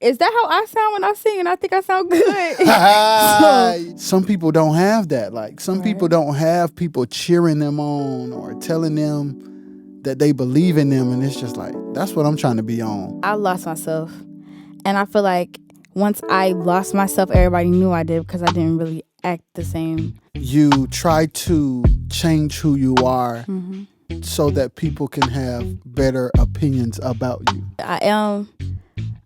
is that how I sound when I sing? And I think I sound good. Some people don't have that. Like some people don't have people cheering them on or telling them that they believe in them, and it's just like, that's what I'm trying to be on. I lost myself. And I feel like once I lost myself, everybody knew I did because I didn't really act the same. You try to change who you are so that people can have better opinions about you. I am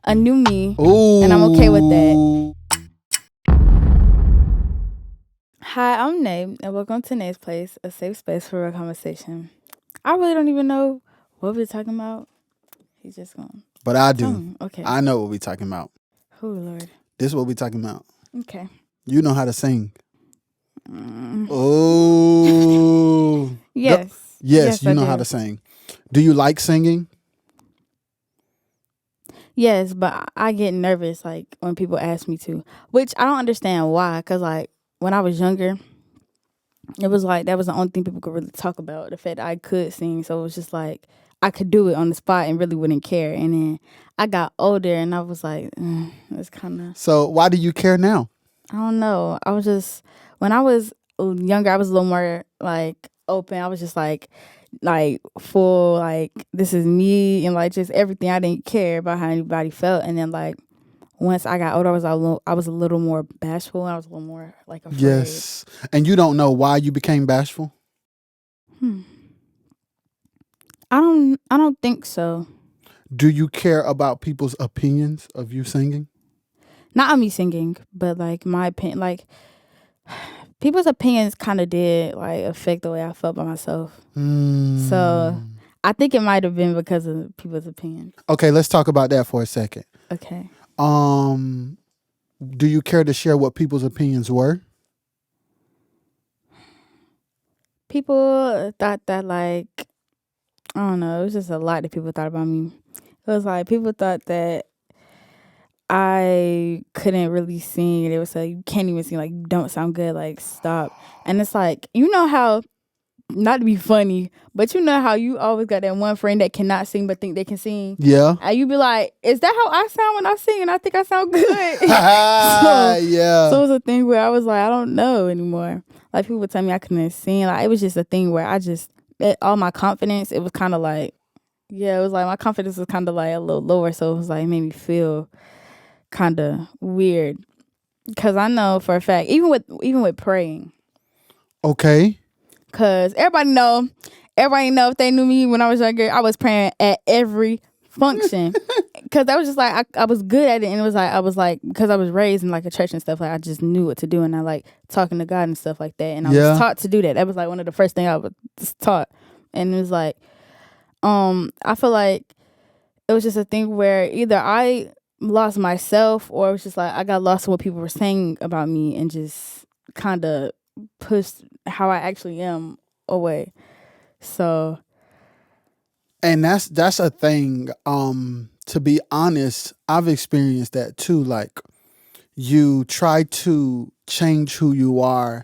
a new me, Ooh. and I'm okay with that. Hi, I'm Nae, and welcome to Nae's Place, a safe space for real conversation. I really don't even know what we're talking about. He's just going. But I do. Okay. I know what we're talking about. Oh, Lord. This is what we're talking about. Okay. You know how to sing. Oh. Yes. Yes, you know how to sing. Do you like singing? Yes, but I get nervous like when people ask me to, which I don't understand why. Because like when I was younger, it was like that was the only thing people could really talk about, the fact that I could sing. So it was just like I could do it on the spot and really wouldn't care. And then I got older and I was like, it's kind of. So why do you care now? I don't know. I was just, when I was younger, I was a little more like open. I was just like full, like this is me, and like just everything. I didn't care about how anybody felt. And then like once I got older, I was a little more bashful. And I was a little more like afraid. Yes. And you don't know why you became bashful? I don't think so. Do you care about people's opinions of you singing? Not on me singing, but like my opinion, like people's opinions kind of did like affect the way I felt by myself. So I think it might have been because of people's opinion. Okay, let's talk about that for a second. Okay. Do you care to share what people's opinions were? People thought that like, I don't know, it was just a lot that people thought about me. It was like people thought that I couldn't really sing. They would say, you can't even sing, like you don't sound good, like stop. And it's like, you know how, not to be funny, but you know how you always got that one friend that cannot sing but think they can sing? Yeah. And you be like, is that how I sound when I sing? And I think I sound good. Yeah. So it was a thing where I was like, I don't know anymore. Like people would tell me I couldn't sing. Like it was just a thing where all my confidence, it was kind of like, yeah, it was like my confidence was kind of like a little lower. So it was like, it made me feel kind of weird. Because I know for a fact, even with praying. Okay. Because everybody know if they knew me when I was younger, I was praying at every function. Because I was just like, I was good at it. And it was like, I was like, because I was raised in like a church and stuff, like I just knew what to do. And I like talking to God and stuff like that. And I was taught to do that. That was like one of the first things I was taught. And it was like, I feel like it was just a thing where either I lost myself or it was just like I got lost in what people were saying about me and just kind of pushed how I actually am away. So, and that's a thing. To be honest, I've experienced that too. Like you try to change who you are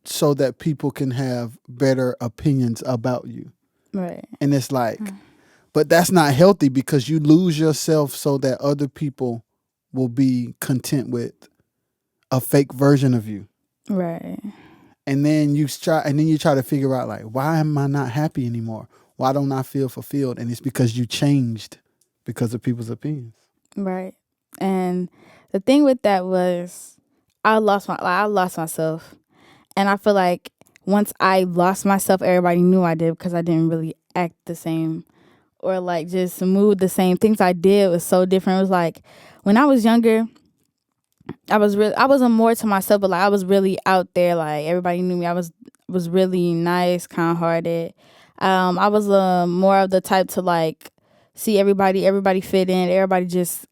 so that people can have better opinions about you. Right. And it's like, but that's not healthy because you lose yourself so that other people will be content with a fake version of you. Right. And then you try to figure out like, why am I not happy anymore? Why don't I feel fulfilled? And it's because you changed because of people's opinions. Right. And the thing with that was I lost myself. And I feel like once I lost myself, everybody knew I did because I didn't really act the same or like just move the same. Things I did was so different. It was like when I was younger, I wasn't more to myself, but like I was really out there. Like everybody knew me. I was really nice, kind-hearted. I was more of the type to like see everybody fit in, everybody just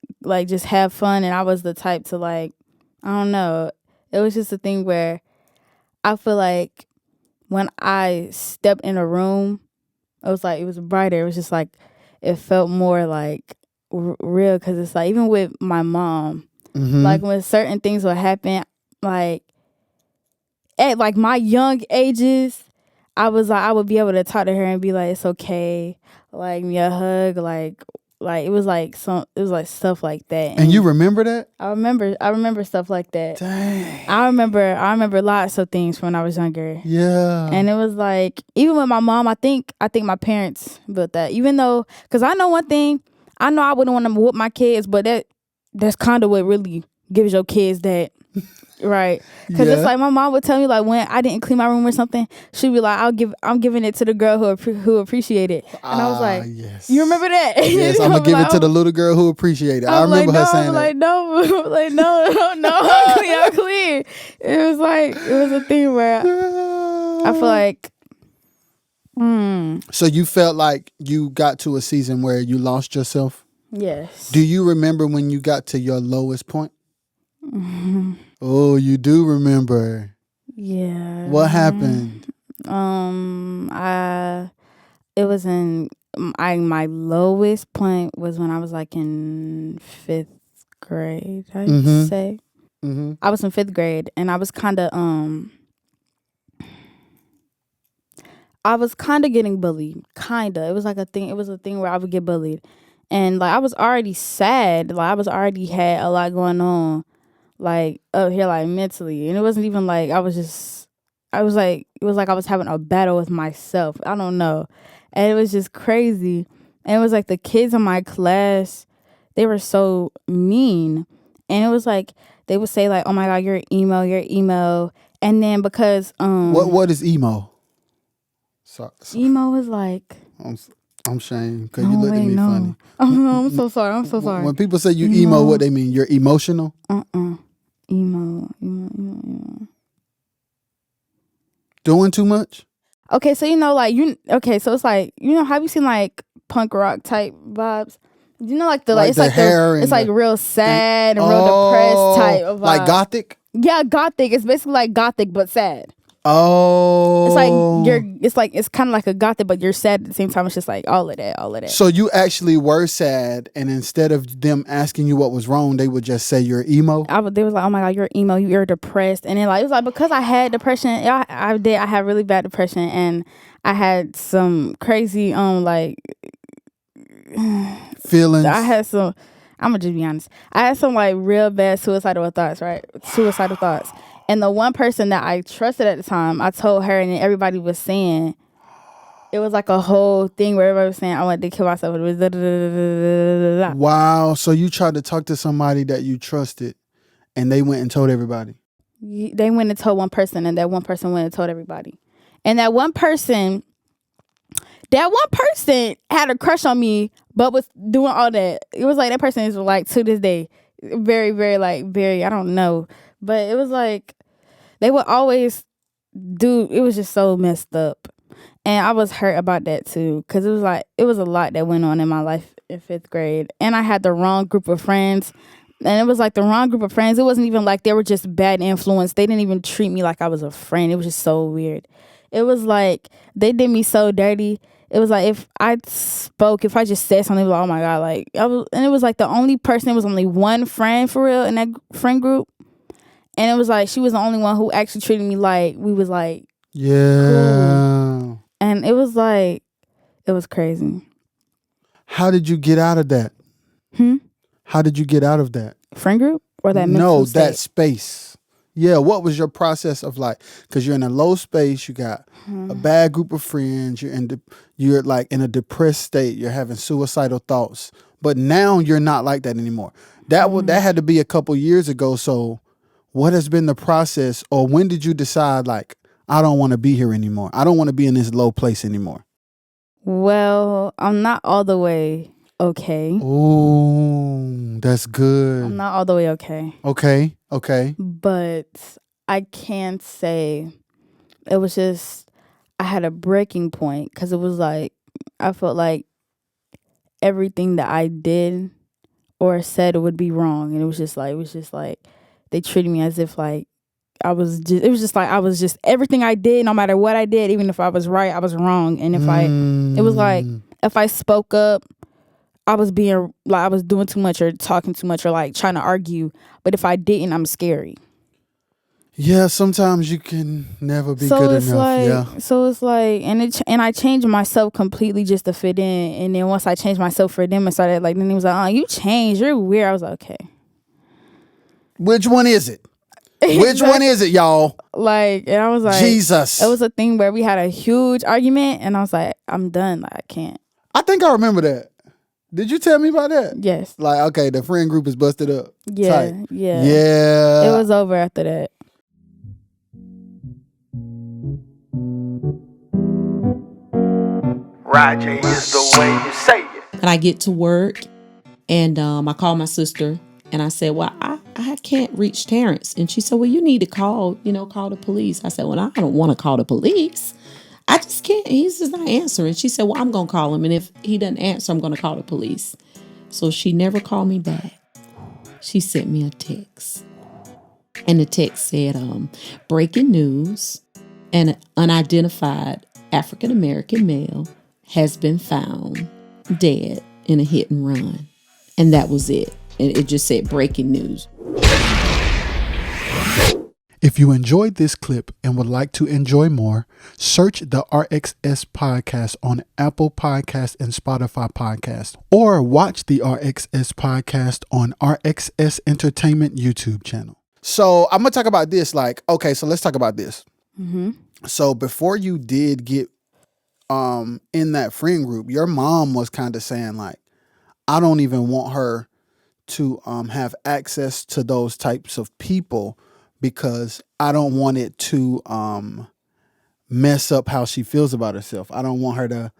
have fun. And I was the type to like, I don't know. It was just a thing where I feel like when I stepped in a room, it was brighter. It was just like, it felt more like real. Cause it's like, even with my mom, like when certain things would happen, like at like my young ages, I was like, I would be able to talk to her and be like, it's okay. Like, me a hug, like, Like it was like stuff like that. And you remember that? I remember stuff like that. Dang. I remember lots of things from when I was younger. Yeah. And it was like, even with my mom, I think my parents built that. Even though, because I know one thing, I know I wouldn't want to whoop my kids, but that's kind of what really gives your kids that. Right, because it's like my mom would tell me, like, when I didn't clean my room or something, she'd be like, I'm giving it to the girl who appreciate it, and I was like, yes. You remember that? Yes, I'm gonna give it to the little girl who appreciate it. I remember her saying that. I'm clean. It was a thing where I feel like. So you felt like you got to a season where you lost yourself? Yes. Do you remember when you got to your lowest point? Oh, you do remember. Yeah. What happened? It was in my lowest point was when I was like in 5th grade, I'd say. Mm-hmm. I was in 5th grade, and I was kind of getting bullied. Kinda. It was like a thing. It was a thing where I would get bullied, and like I was already sad. Like I was already had a lot going on, like up here, like mentally, and it wasn't even like it was like I was having a battle with myself. I don't know, and it was just crazy. And it was like the kids in my class, they were so mean, and it was like they would say like, "Oh my God, you're emo," and then because what is emo? Sorry. Emo is like. I'm ashamed because you looked at me funny. Oh no, I'm so sorry. When people say you emo, what they mean? You're emotional? Emo. Doing too much? Okay, so so it's like, have you seen like punk rock type vibes? Like the hair it's like real sad and real depressed type of vibe. Like gothic? Yeah, gothic. It's basically like gothic but sad. Oh. It's kind of like a gothic, but you're sad at the same time. It's just like all of that. So you actually were sad, and instead of them asking you what was wrong, they would just say you're emo? They was like, "Oh my God, you're emo, you're depressed." And then like, it was like, because I had depression, I had really bad depression, and I had some crazy, feelings. I had some, I'm gonna just be honest. I had some like real bad suicidal thoughts, right? Suicidal thoughts. And the one person that I trusted at the time, I told her, and then everybody was saying, it was like a whole thing where everybody was saying I wanted to kill myself. It was da, da, da, da, da, da. Wow. So you tried to talk to somebody that you trusted, and they went and told everybody. They went and told one person, and that one person went and told everybody. And that one person had a crush on me, but was doing all that. It was like that person is like to this day very, very I don't know. But it was like they would always do, it was just so messed up. And I was hurt about that too, because it was a lot that went on in my life in 5th grade. And I had the wrong group of friends. And it was like the wrong group of friends. It wasn't even like they were just bad influence. They didn't even treat me like I was a friend. It was just so weird. It was like they did me so dirty. It was like if I just said something, like, oh my God, like and it was like the only person, it was only one friend for real in that friend group. And it was like she was the only one who actually treated me like we was like cool. And it was like, it was crazy. How did you get out of that? How did you get out of that? Friend group or that mental state? That space. Yeah, what was your process of like, because you're in a low space, you got a bad group of friends, you're like in a depressed state, you're having suicidal thoughts, but now you're not like that anymore. That had to be a couple years ago. So what has been the process, or when did you decide like, I don't want to be here anymore. I don't want to be in this low place anymore? Well, I'm not all the way okay. Oh, that's good. I'm not all the way okay. Okay. But I can't say it was just, I had a breaking point, because it was like, I felt like everything that I did or said would be wrong. And it was just like they treated me as if like I was just everything I did, no matter what I did, even if I was right, I was wrong. And it was like, if I spoke up, I was being like, I was doing too much or talking too much or like trying to argue. But if I didn't, I'm scary. Yeah, sometimes you can never be So good it's enough. like, Yeah. and I changed myself completely just to fit in. And then once I changed myself for them and started like, then he was like, "Oh, you changed. You're weird." I was like, "Okay." Which one is it? Which one Exactly. is it, y'all? Like, and I was like, it Jesus. was a thing where we had a huge argument, and I was like, "I'm done. Like, I can't." I think I remember that. Did you tell me about that? Yes. Like, okay, the friend group is busted up. Tight. Yeah. Yeah. It Yeah. was over after that. RoJay is the way you say it. And I get to work and I call my sister and I said, well, I can't reach Terrence. And she said, well, you need to call the police. I said, well, I don't want to call the police. I just can't. He's just not answering. She said, well, I'm going to call him. And if he doesn't answer, I'm going to call the police. So she never called me back. She sent me a text. And the text said, breaking news, an unidentified African American male has been found dead in a hit and run. And that was it. And it just said breaking news. If you enjoyed this clip and would like to enjoy more, search the RXS podcast on Apple Podcasts and Spotify Podcasts, or watch the RXS podcast on RXS Entertainment YouTube channel. So I'm going to talk about this. Like, okay, so let's talk about this. Mm-hmm. So before you did get in that friend group, your mom was kind of saying like, I don't even want her to have access to those types of people because I don't want it to mess up how she feels about herself. I don't want her to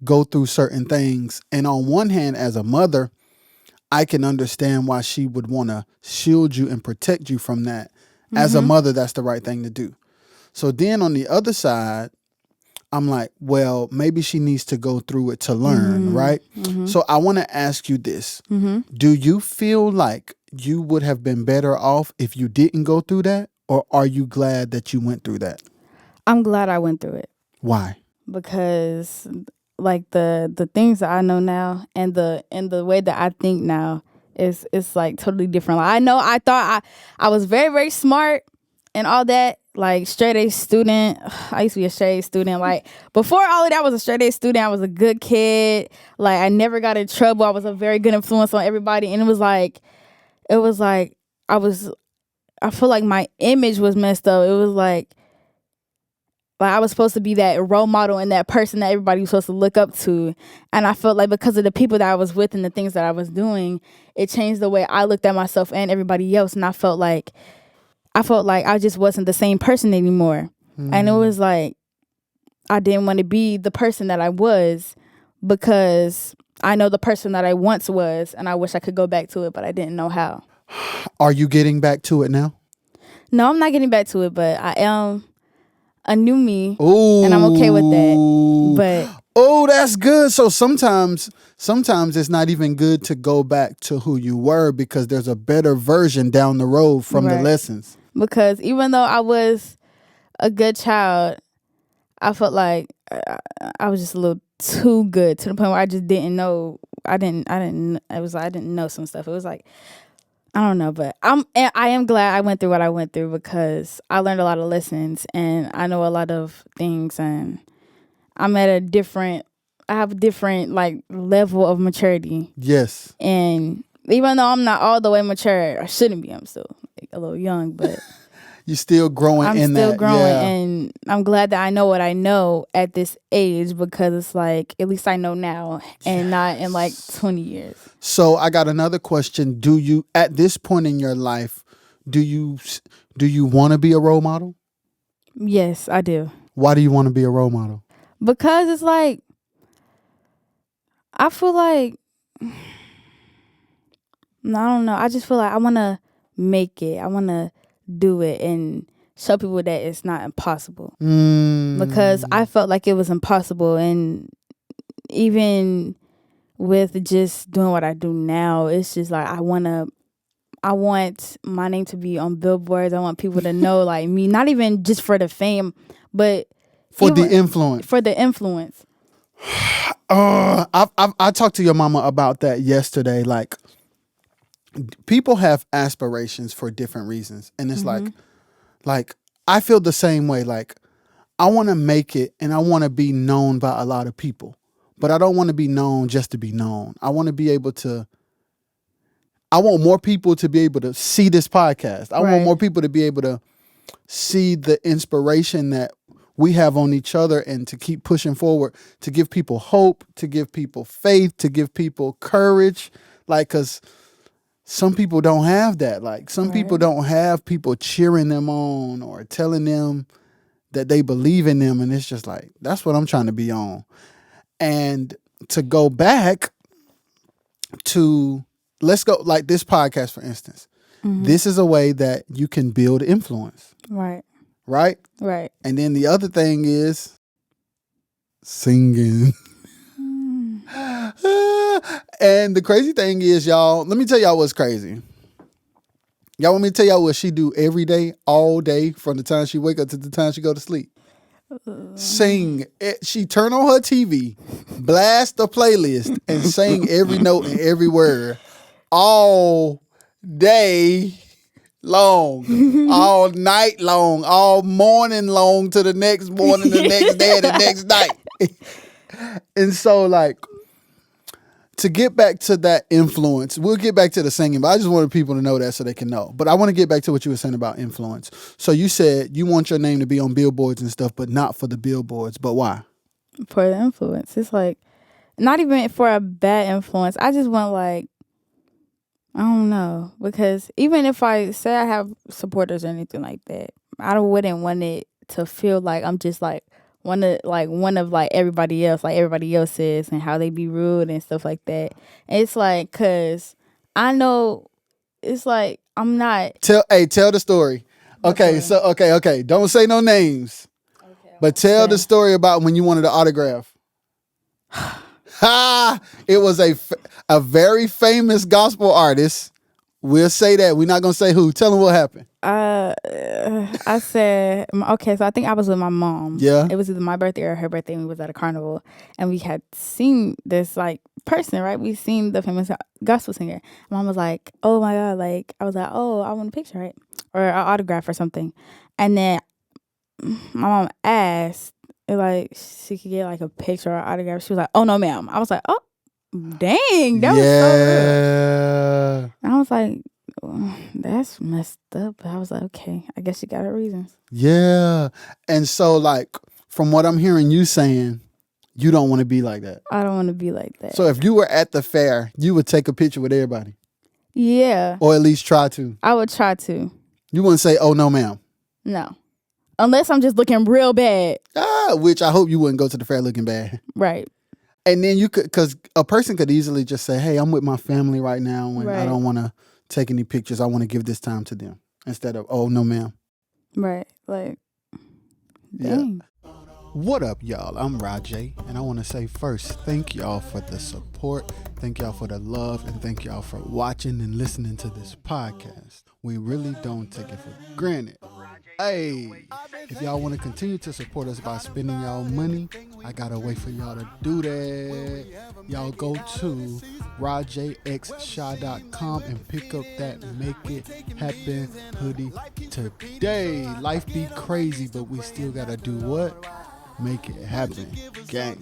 go through certain things. And on one hand, as a mother, I can understand why she would want to shield you and protect you from that. Mm-hmm. As a mother, that's the right thing to do. So then on the other side, I'm like, well, maybe she needs to go through it to learn, right? Mm-hmm. So I want to ask you this. Mm-hmm. Do you feel like you would have been better off if you didn't go through that? Or are you glad that you went through that? I'm glad I went through it. Why? Because like the things that I know now and the way that I think now is like totally different. Like, I know I thought I was very, very smart and all that. Like straight A student. I used to be a straight A student. Like before all of that, I was a straight A student. I was a good kid. Like I never got in trouble. I was a very good influence on everybody. And it was like I feel like my image was messed up. It was like I was supposed to be that role model and that person that everybody was supposed to look up to. And I felt like because of the people that I was with and the things that I was doing, it changed the way I looked at myself and everybody else. And I felt like I just wasn't the same person anymore. And it was like I didn't want to be the person that I was because I know the person that I once was and I wish I could go back to it, but I didn't know how. Are you getting back to it now? No, I'm not getting back to it, but I am a new me. Ooh. And I'm okay with that. But oh, that's good. So sometimes it's not even good to go back to who you were because there's a better version down the road from the lessons. Because even though I was a good child, I felt like I was just a little too good to the point where I just didn't know. I didn't know some stuff. It was like, I don't know, but I am glad I went through what I went through because I learned a lot of lessons and I know a lot of things and I'm at I have a different like level of maturity. Yes. And even though I'm not all the way mature, I shouldn't be. I'm still like, a little young, but you're still growing. I'm still growing, and I'm glad that I know what I know at this age because it's like at least I know now and not in like 20 years. So I got another question. Do you, at this point in your life, do you want to be a role model? Yes, I do. Why do you want to be a role model? Because it's like I feel like I don't know. I just feel like I want to make it. I want to do it and show people that it's not impossible. Because I felt like it was impossible, and even with just doing what I do now, it's just like I want my name to be on billboards. I want people to know like me, not even just for the fame, but for the influence. For the influence. I talked to your mama about that yesterday. Like, people have aspirations for different reasons, and it's like Like, I feel the same way. Like, I want to make it and I want to be known by a lot of people. But I don't want to be known just to be known. I want more people to be able to see this podcast. I want more people to be able to see the inspiration that we have on each other and to keep pushing forward, to give people hope, to give people faith, to give people courage. Like, because some people don't have that. Like, some people don't have people cheering them on or telling them that they believe in them. And it's just like, that's what I'm trying to be on. And to go back to, let's go, like this podcast, for instance. This is a way that you can build influence. Right. Right? Right. And then the other thing is singing. And the crazy thing is, y'all, let me tell y'all what's crazy. Y'all want me to tell y'all what she do every day, all day, from the time she wake up to the time she go to sleep? Sing. She turn on her TV, blast the playlist, and sing every note and every word all day long, all night long, all morning long to the next morning, the next day, the next night. And so, like, to get back to that influence, we'll get back to the singing, but I just wanted people to know that so they can know. But I want to get back to what you were saying about influence. So you said you want your name to be on billboards and stuff, but not for the billboards. But why? For the influence. It's like, not even for a bad influence. I just want, like, I don't know. Because even if I say I have supporters or anything like that, I wouldn't want it to feel like I'm just like one of everybody else is, and how they be rude and stuff like that. And it's like, cause I know it's like I'm not. Tell the story. Okay, so okay. Don't say no names. Okay, but tell the story about when you wanted an autograph. It was a very famous gospel artist. We'll say that. We're not gonna say who. Tell them what happened. I said, okay, so I think I was with my mom. Yeah. It was either my birthday or her birthday, and we was at a carnival, and we had seen this, like, person, right? We seen the famous gospel singer. Mom was like, oh my God, like, I was like, oh, I want a picture, right? Or an autograph or something. And then my mom asked, like, she could get, like, a picture or an autograph. She was like, oh, no, ma'am. I was like, oh, dang, that was so rude. And I was like, oh, that's messed up. But I was like, okay, I guess she got her reasons. Yeah. And so, like, from what I'm hearing you saying, you don't want to be like that. I don't want to be like that. So if you were at the fair, you would take a picture with everybody. Yeah. Or at least try to. I would try to. You wouldn't say, oh, no, ma'am. No. Unless I'm just looking real bad. Which I hope you wouldn't go to the fair looking bad. Right. And then you could, because a person could easily just say, hey, I'm with my family right now and I don't want to take any pictures. I want to give this time to them. Instead of, oh, no, ma'am. Right. Like, dang. Yeah. What up, y'all? I'm RoJay, and I want to say first, thank y'all for the support, thank y'all for the love, and thank y'all for watching and listening to this podcast. We really don't take it for granted. Hey, if y'all want to continue to support us by spending y'all money, I got a way for y'all to do that. Y'all go to RoJayXShaw.com and pick up that Make It Happen hoodie today. Life be crazy, but we still got to do what? Make it happen, gang.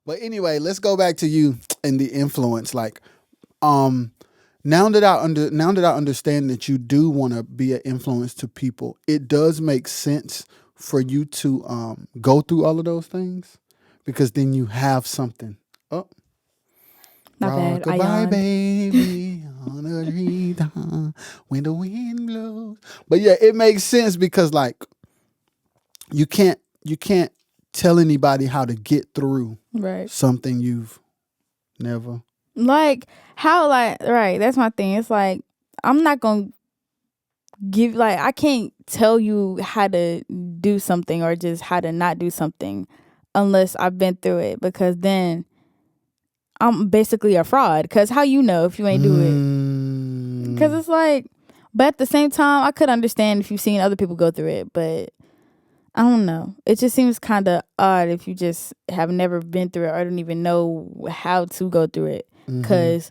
But anyway, let's go back to you and the influence. Like, now that I understand that you do want to be an influence to people, it does make sense for you to go through all of those things, because then you have something. Oh, not bad. Rock-a-bye, baby, on a tree top, when the wind blows. But yeah, it makes sense because, like, you can't tell anybody how to get through something you've never. Like, how, like, right, that's my thing. It's like, I'm not going to give, like, I can't tell you how to do something or just how to not do something unless I've been through it, because then I'm basically a fraud. Because how you know if you ain't do it? Because it's like, but at the same time, I could understand if you've seen other people go through it, but I don't know. It just seems kind of odd if you just have never been through it or don't even know how to go through it. Because,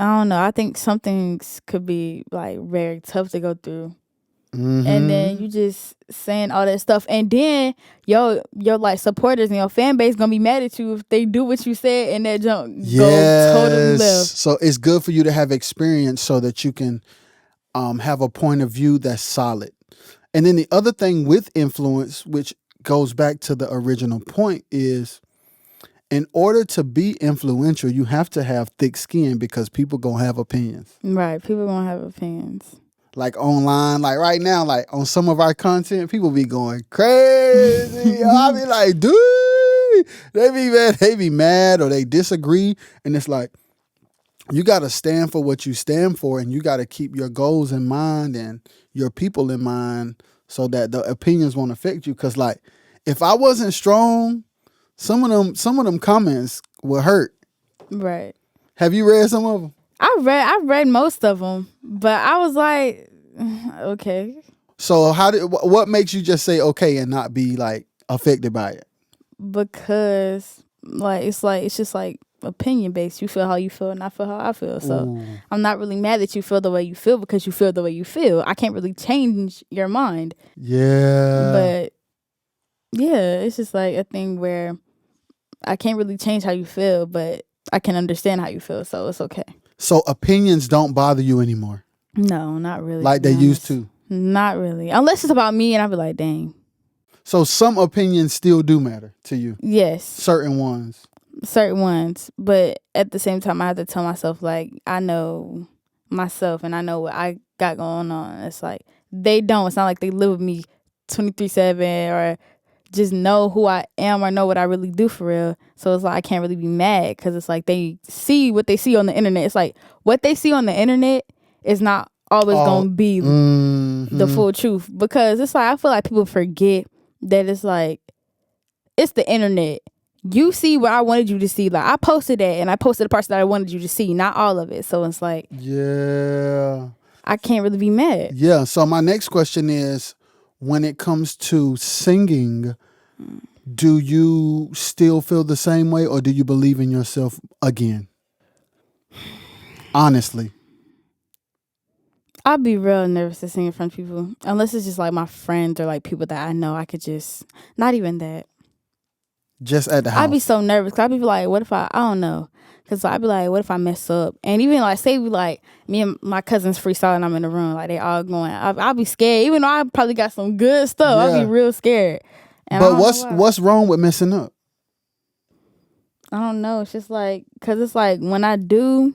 I don't know. I think some things could be like very tough to go through. Mm-hmm. And then you just saying all that stuff, and then your like supporters and your fan base gonna be mad at you if they do what you said and that junk go totally left. So it's good for you to have experience so that you can have a point of view that's solid. And then the other thing with influence, which goes back to the original point, is in order to be influential, you have to have thick skin because people gonna have opinions. Right, people gonna have opinions. Like online, like right now, like on some of our content, people be going crazy. I be like, dude, they be mad or they disagree. And it's like, you got to stand for what you stand for, and you got to keep your goals in mind and your people in mind so that the opinions won't affect you. Cause like, if I wasn't strong, some of them comments will hurt. Right. Have you read some of them? I read most of them, but I was like, okay. So what makes you just say okay and not be like affected by it? Because it's just like opinion based. You feel how you feel and I feel how I feel. So Ooh. I'm not really mad that you feel the way you feel because you feel the way you feel. I can't really change your mind. Yeah. But yeah, it's just like a thing where I can't really change how you feel, but I can understand how you feel, so it's okay. So opinions don't bother you anymore? No, not really. Like they used to? Not really. Unless it's about me and I be like, dang. So some opinions still do matter to you? Yes. Certain ones? Certain ones. But at the same time, I have to tell myself, like, I know myself and I know what I got going on. It's like, they don't. It's not like they live with me 24/7 or just know who I am or know what I really do for real. So it's like I can't really be mad because it's like they see what they see on the internet. It's like what they see on the internet is not always going to be the full truth, because it's like I feel like people forget that it's like it's the internet. You see what I wanted you to see. Like I posted that and I posted the parts that I wanted you to see, not all of it. So it's like, yeah, I can't really be mad. Yeah. So my next question is, when it comes to singing, do you still feel the same way or do you believe in yourself again? Honestly. I'll be real nervous to sing in front of people. Unless it's just like my friends or like people that I know. I could just, not even that. Just at the house? I'd be so nervous. Cause I'd be like, what if I don't know. Cause I'd be like, what if I mess up? And even like, say we like, me and my cousins freestyle and I'm in the room, like they all going, I'll be scared. Even though I probably got some good stuff, Yeah. I'll be real scared. And but what's wrong with messing up? I don't know. It's just like, cause it's like when I do,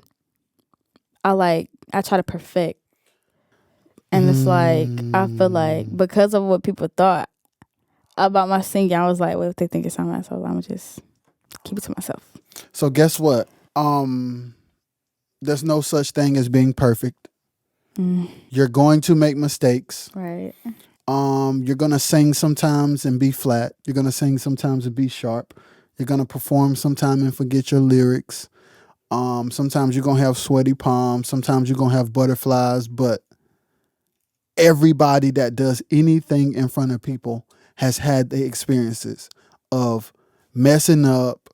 I try to perfect. And it's like, I feel like because of what people thought about my singing, I was like, what if they think it's something else? So I'm gonna just keep it to myself. So guess what? There's no such thing as being perfect. You're going to make mistakes. Right. You're gonna sing sometimes and be flat. You're gonna sing sometimes and be sharp. You're gonna perform sometime and forget your lyrics. Sometimes you're gonna have sweaty palms. Sometimes you're gonna have butterflies. But everybody that does anything in front of people has had the experiences of messing up,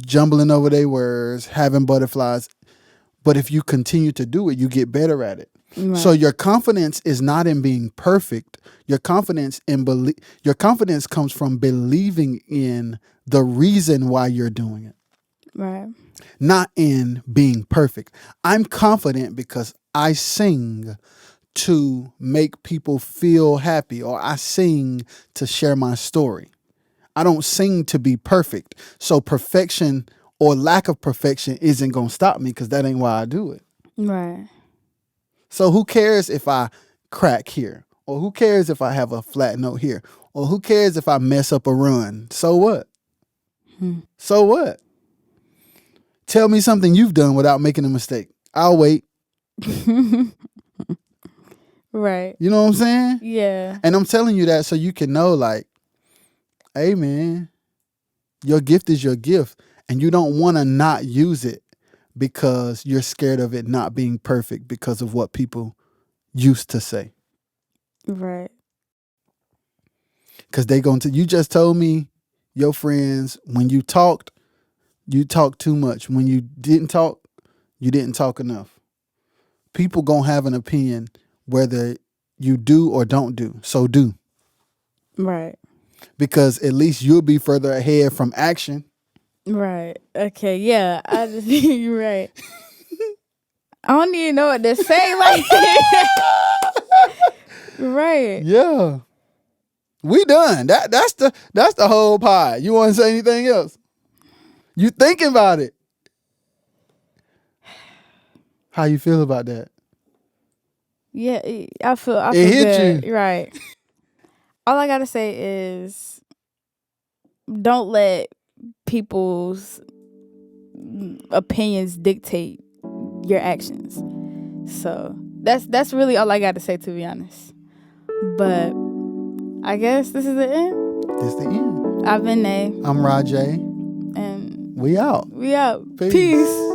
jumbling over their words, having butterflies. But if you continue to do it, you get better at it. Right. So your confidence is not in being perfect. Your confidence comes from believing in the reason why you're doing it. Right. Not in being perfect. I'm confident because I sing to make people feel happy, or I sing to share my story. I don't sing to be perfect. So perfection or lack of perfection isn't going to stop me because that ain't why I do it. Right. So who cares if I crack here? Or who cares if I have a flat note here? Or who cares if I mess up a run? So what? So what? Tell me something you've done without making a mistake. I'll wait. Right. You know what I'm saying? Yeah. And I'm telling you that so you can know, like, hey, man, your gift is your gift. And you don't want to not use it because you're scared of it not being perfect because of what people used to say. Right. Because you just told me your friends, when you talked too much. When you didn't talk, you didn't talk enough. People gonna have an opinion whether you do or don't do. So do. Right. Because at least you'll be further ahead from action. Right. Okay. Yeah. You're right. I don't even know what to say. Like, right. Yeah. We done. That's the whole pie. You want to say anything else? You thinking about it? How you feel about that? Yeah. I feel It hit good. you. Right. All I gotta say is, don't let people's opinions dictate your actions. So that's really all I got to say, to be honest. But I guess this is the end. This the end. I've been Nay. I'm RoJay. And we out. we out. Peace. Peace.